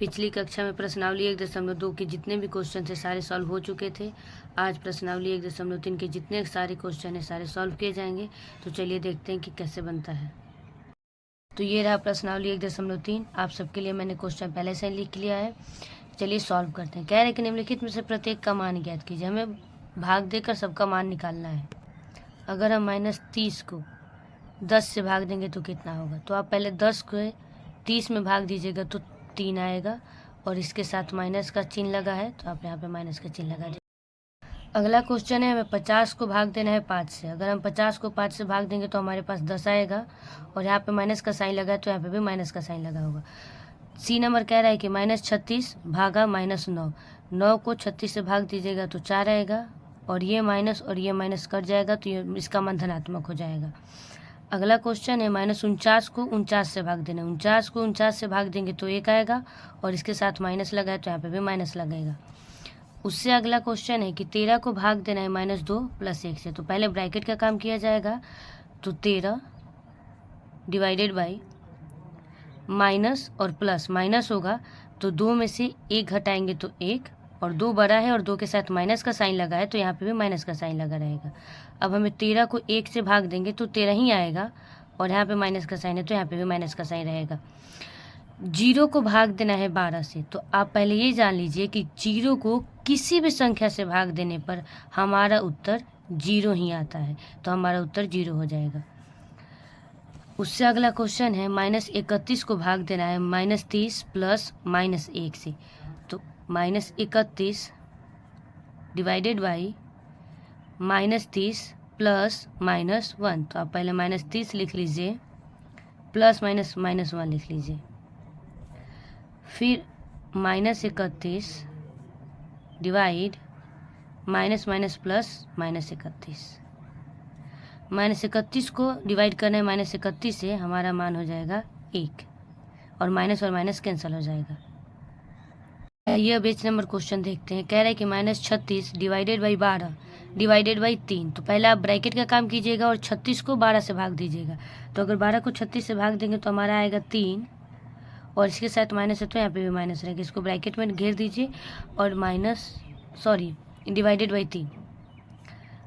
पिछली कक्षा में प्रश्नावली 1.2 के जितने भी क्वेश्चन थे सारे सॉल्व हो चुके थे। आज प्रश्नावली 1.3 के जितने सारे क्वेश्चन हैं सारे सॉल्व किए जाएंगे। तो चलिए देखते हैं कि कैसे बनता है। तो ये रहा प्रश्नावली 1.3। आप सबके लिए मैंने क्वेश्चन पहले से लिख लिया है। चलिए सॉल्व करते हैं। कह रहे कि निम्नलिखित में से प्रत्येक का मान ज्ञात कीजिए। हमें भाग देकर सबका मान निकालना है। अगर हम -30 को 10 से भाग देंगे तो कितना होगा? तो आप पहले 10 को 30 में भाग दीजिएगा तो 3 आएगा, और इसके साथ माइनस का चिन्ह लगा है तो आप यहाँ पे माइनस का चिन्ह लगा दीजिए। अगला क्वेश्चन है, हमें 50 को भाग देना है 5 से। अगर हम 50 को 5 से भाग देंगे तो हमारे पास 10 आएगा, और यहाँ पे माइनस का साइन लगा है तो यहाँ पे भी माइनस का साइन लगा होगा। सी नंबर कह रहा है कि -36 भागा -9। 9 को 36 से भाग दीजिएगा तो 4 आएगा, और ये माइनस कट जाएगा तो ये इसका मान धनात्मक हो जाएगा। अगला क्वेश्चन है, -49 को 49 से भाग देना है। 49 को 49 से भाग देंगे तो 1 आएगा, और इसके साथ माइनस लगा है तो यहाँ पे भी माइनस लगेगा। उससे अगला क्वेश्चन है कि 13 को भाग देना है -2 + 1 से। तो पहले ब्रैकेट का काम किया जाएगा। तो 13 डिवाइडेड बाई माइनस और प्लस, माइनस होगा तो 2 में से 1 घटाएंगे तो 1, और 2 बड़ा है और 2 के साथ माइनस का साइन लगा है तो यहाँ पे भी माइनस का साइन लगा रहेगा। अब हमें 13 को 1 से भाग देंगे तो 13 ही आएगा, और यहाँ पे माइनस का साइन है तो यहाँ पे भी माइनस का साइन रहेगा। 0 को भाग देना है 12 से। तो आप पहले ये जान लीजिए कि 0 को किसी भी संख्या से भाग देने पर हमारा उत्तर 0 ही आता है, तो हमारा उत्तर 0 हो जाएगा। उससे अगला क्वेश्चन है, -31 को भाग देना है -30 + -1 से। तो -31 डिवाइडेड बाई -30 + -1। तो आप पहले -30 लिख लीजिए, प्लस -1 लिख लीजिए, फिर -31 डिवाइड माइनस प्लस -31। -31 को डिवाइड करना है -31 से, हमारा मान हो जाएगा 1, और माइनस कैंसिल हो जाएगा। ये पेज नंबर क्वेश्चन देखते हैं। कह रहा है कि -36 डिवाइडेड बाई 12 डिवाइडेड बाई 3। तो पहले आप ब्रैकेट का काम कीजिएगा और 36 को 12 से भाग दीजिएगा। तो अगर 12 को 36 से भाग देंगे तो हमारा आएगा 3, और इसके साथ माइनस है तो यहाँ पे भी माइनस रहेगा। इसको ब्रैकेट में घेर दीजिए, और डिवाइडेड बाई 3।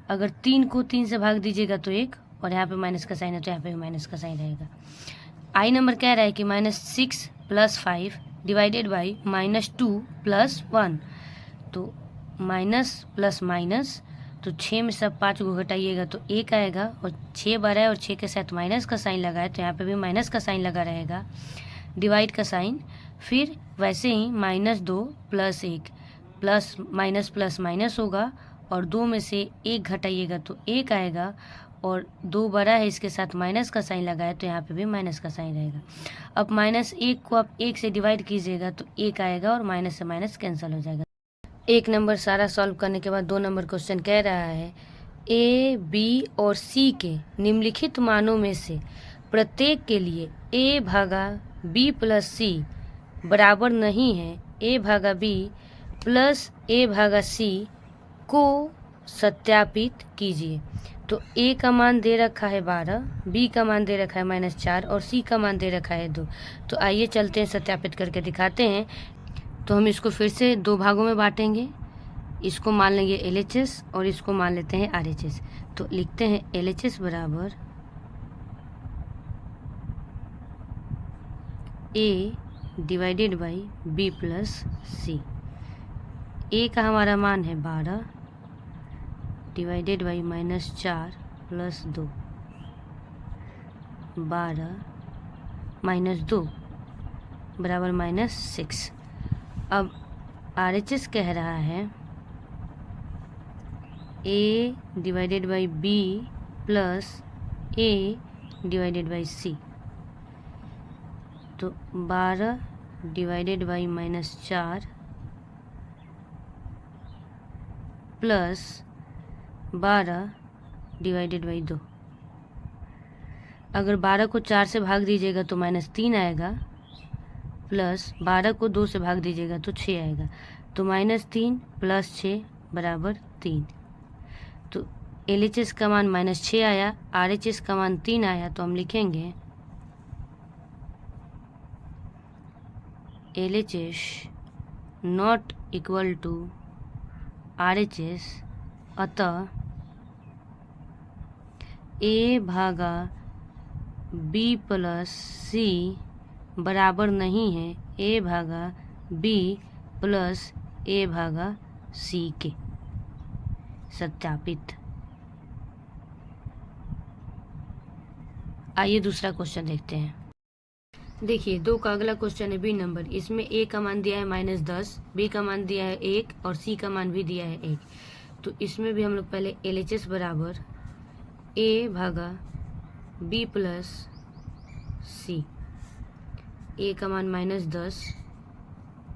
अगर 3 को 3 से भाग दीजिएगा तो 1, और यहाँ पे माइनस का साइन है तो यहाँ पे भी माइनस का साइन रहेगा। आई नंबर कह रहा है कि -6 + 5 डिवाइडेड बाई -2 + 1। तो माइनस प्लस माइनस, तो 6 में सब 5 को घटाइएगा तो 1 आएगा, और 6 बड़ा है और 6 के साथ माइनस का साइन लगा है तो यहाँ पे भी माइनस का साइन लगा रहेगा, डिवाइड का साइन। फिर वैसे ही -2 + 1 प्लस माइनस होगा, और 2 में से 1 घटाइएगा तो 1 आएगा, और 2 बड़ा है इसके साथ माइनस का साइन लगा है तो यहाँ पे भी माइनस का साइन रहेगा। अब -1 को आप 1 से डिवाइड कीजिएगा तो 1 आएगा, और माइनस से माइनस कैंसिल हो जाएगा। 1 नंबर सारा सॉल्व करने के बाद 2 नंबर क्वेश्चन कह रहा है, A, B और C के निम्नलिखित मानों में से प्रत्येक के लिए A भागा B + C बराबर नहीं है। A भागा B + A भागा C को सत्यापित कीजिए। तो A का मान दे रखा है 12, B का मान दे रखा है -4, और C का मान दे रखा है 2। तो आइए चलते हैं, सत्यापित करके दिखाते हैं। तो हम इसको फिर से 2 भागों में बांटेंगे। इसको मान लेंगे LHS और इसको मान लेते हैं RHS। तो लिखते हैं LHS बराबर A divided by B + C। A का हमारा मान है 12 डिवाइडेड बाई -4 + 2, 12 - 2 बराबर -6। अब RHS कह रहा है A divided by B + A divided by C। तो 12 divided by -4 plus 12 divided by 2। अगर 12 को 4 से भाग दीजिएगा तो -3 आएगा, प्लस 12 को 2 से भाग दीजिएगा तो 6 आएगा। तो -3 + 6 बराबर 3। तो LHS का मान -6 आया, RHS का मान 3 आया। तो हम लिखेंगे LHS not equal to RHS, अतः A भागा B प्लस C बराबर नहीं है A भागा B प्लस A भागा C के। सत्यापित। आइए दूसरा क्वेश्चन देखते हैं। देखिए 2 का अगला क्वेश्चन है बी नंबर। इसमें A का मान दिया है -10, B का मान दिया है 1 और C का मान भी दिया है 1। तो इसमें भी हम लोग पहले LHS बराबर A भागा B प्लस C। A का मान -10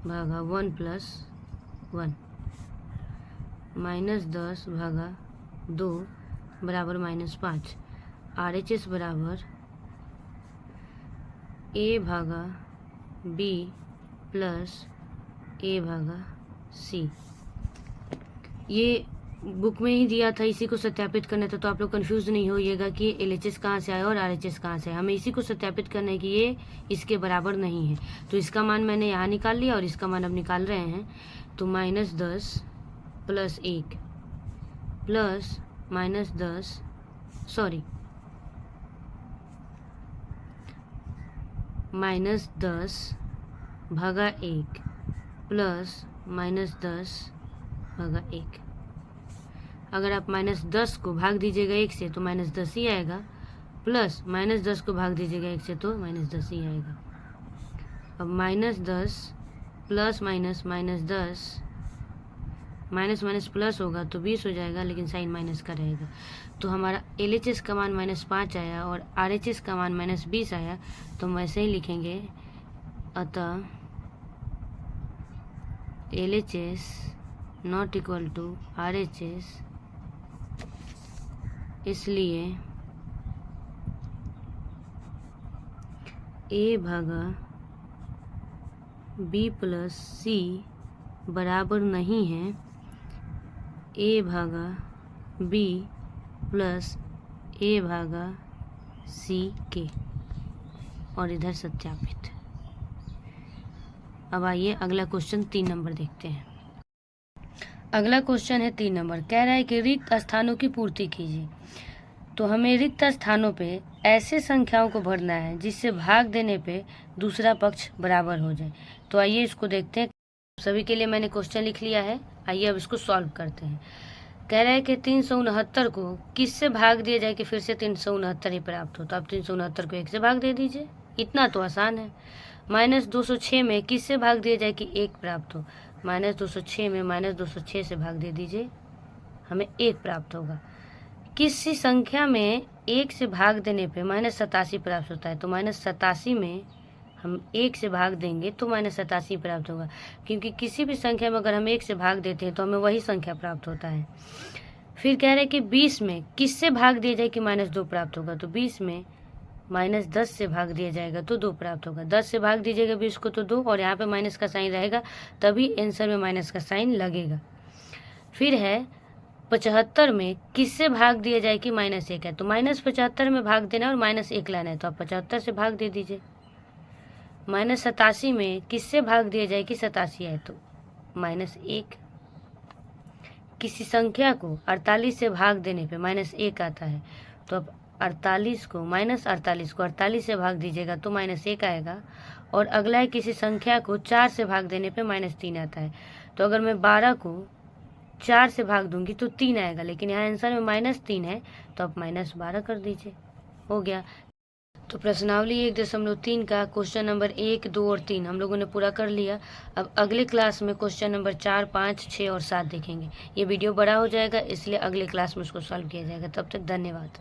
भागा 1 प्लस 1, -10 भागा 2 बराबर -5। RHS बराबर A भागा B प्लस A भागा C। ये बुक में ही दिया था, इसी को सत्यापित करना था। तो आप लोग कंफ्यूज नहीं होइएगा कि LHS कहाँ से आया और RHS कहाँ से आया। हमें इसी को सत्यापित करना है कि ये इसके बराबर नहीं है। तो इसका मान मैंने यहाँ निकाल लिया और इसका मान अब निकाल रहे हैं। तो -10 प्लस 1 प्लस -10 भागा 1 प्लस -10 भागा 1। अगर आप -10 को भाग दीजिएगा 1 से तो -10 ही आएगा, प्लस -10 को भाग दीजिएगा 1 से तो -10 ही आएगा। अब -10 प्लस -10 माइनस प्लस होगा तो 20 हो जाएगा, लेकिन साइन माइनस का रहेगा। तो हमारा LHS का मान -5 आया और RHS का मान -20 आया। तो हम वैसे ही लिखेंगे, अतः LHS not equal to RHS, इसलिए A भागा B प्लस C बराबर नहीं है A भागा B प्लस A भागा C के। और इधर सत्यापित। अब आइए अगला क्वेश्चन 3 नंबर देखते हैं। अगला क्वेश्चन है 3 नंबर। कह रहा है कि रिक्त स्थानों की पूर्ति कीजिए। तो हमें रिक्त स्थानों पे ऐसे संख्याओं को भरना है जिससे भाग देने पे दूसरा पक्ष बराबर हो जाए। तो आइए इसको देखते हैं। सभी के लिए मैंने क्वेश्चन लिख लिया है। आइए अब इसको सॉल्व करते हैं। कह रहा है कि 369 को किससे भाग दिया जाए कि फिर से 369 ही प्राप्त हो। तो आप 369 को 1 से भाग दे दीजिए, इतना तो आसान है। -206 में किससे भाग दिया जाए कि 1 प्राप्त हो। -206 में -206 से भाग दे दीजिए, हमें 1 प्राप्त होगा। किसी संख्या में 1 से भाग देने पे -87 प्राप्त होता है। तो -87 में हम 1 से भाग देंगे तो -87 प्राप्त होगा, क्योंकि किसी भी संख्या में अगर हम 1 से भाग देते हैं तो हमें वही संख्या प्राप्त होता है। फिर कह रहे हैं कि 20 में किससे भाग दिया जाए कि -2 प्राप्त होगा। तो 20 में -10 से भाग दिया जाएगा तो 2 प्राप्त होगा। 10 से भाग दीजिएगा 20 को तो 2, और यहाँ पे माइनस का साइन रहेगा, तभी आंसर में माइनस का साइन लगेगा। फिर है 75 में किससे भाग दिया जाए कि -1 है। तो -75 में भाग देना और -1 लाना है। तो आप 75 से भाग दे दीजिए। -87 में किससे भाग दिया जाए कि 87 है। तो -1। किसी संख्या को 48 से भाग देने पे -1 आता है। तो अब 48 को -48 से भाग दीजिएगा तो -1 आएगा। और अगला है किसी संख्या को 4 से भाग देने पे -3 आता है। तो अगर मैं 12 को 4 से भाग दूंगी तो 3 आएगा, लेकिन यहाँ आंसर में -3 है तो आप -12 कर दीजिए, हो गया। तो प्रश्नावली 1.3 का क्वेश्चन नंबर 1, 2 और 3 हम लोगों ने पूरा कर लिया। अब अगले क्लास में क्वेश्चन नंबर 4, 5, 6 और 7 देखेंगे। ये वीडियो बड़ा हो जाएगा, इसलिए अगले क्लास में उसको सॉल्व किया जाएगा। तब तक धन्यवाद।